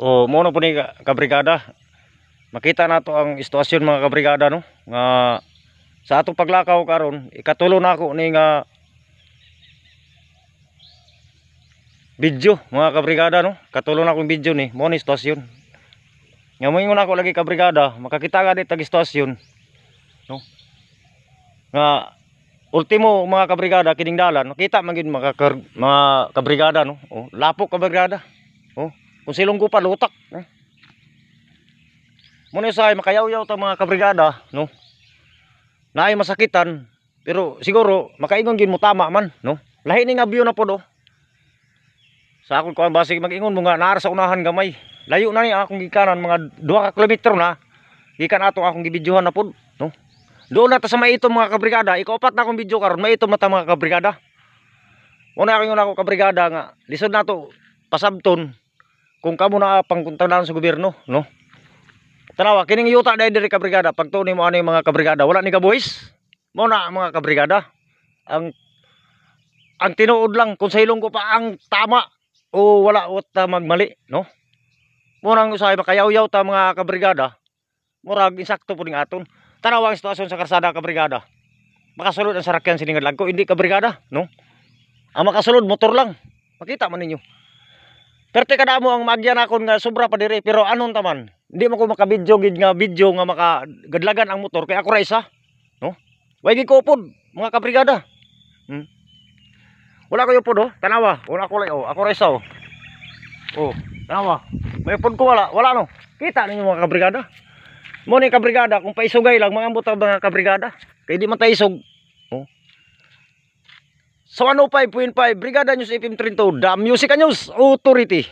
O mo na po ni kabrigada. Makita nato ang istasyon mga kabrigada no nga sa atong paglakaw karon ikatulo na ako ni nga video mga kabrigada no. Katulo na akong video ni mo ni istasyon. Nga moingon ako lagi kabrigada, makakita ka dit tag istasyon no. Nga ultimo mga kabrigada kining dalan makita man gid mga kabrigada no. Oh, lapok kabrigada. Oh, kung silong ko pa lutak eh. Muna sa makayaw-yaw ta mga kabrigada no. Naay masakitan pero siguro makaingon gid mo tama man no. Lahi ni nga view na pod oh. Sa akong kuan basig mag-ingon mo nga naar sa unahan gamay. Layo na ni akong gikanan mga 2 ka kilometro na. Gikan ato akong gibidyohan na pod no. Doon na ta sa may ito mga kabrigada, ikapat na akong video karon may ito mata mga kabrigada. Una akong ako kabrigada nga lisod nato pasabton kung kamo na pangkuntanan sa gobyerno no. Tanawa kining yuta dai diri kabrigada pag tuon mo ani mga kabrigada wala ni kabuhis. Mo na mga kabrigada. Ang tinuod lang kung sa ilong ko pa ang tama o wala ta magmali no. Murang usahay makayaw-yaw ta mga kabrigada. Murag insakto pud ning aton. Tanawa ang sitwasyon sa karsada kabrigada. Makasulod ang sarakyan sining adlaw hindi kabrigada no. Ang makasulod motor lang. Makita man ninyo. Perte kada mo ang magyan akon nga sobra pa diri pero anon taman. Hindi mo ko makabidyo gid nga video nga makagadlagan ang motor kay ako ra isa no. Way gid ko upod mga kabrigada. Wala ko upod oh. Tanawa, wala ko lay oh. Ako ra isa oh. Oh, tanawa. May upod ko wala no. Kita ninyo mga kabrigada. Mo ni kabrigada kung paisugay lang mga ambot mga kabrigada. Kay di man ta isog. Oh. So 105.5 Brigada News FM Trinto, The Music News Authority.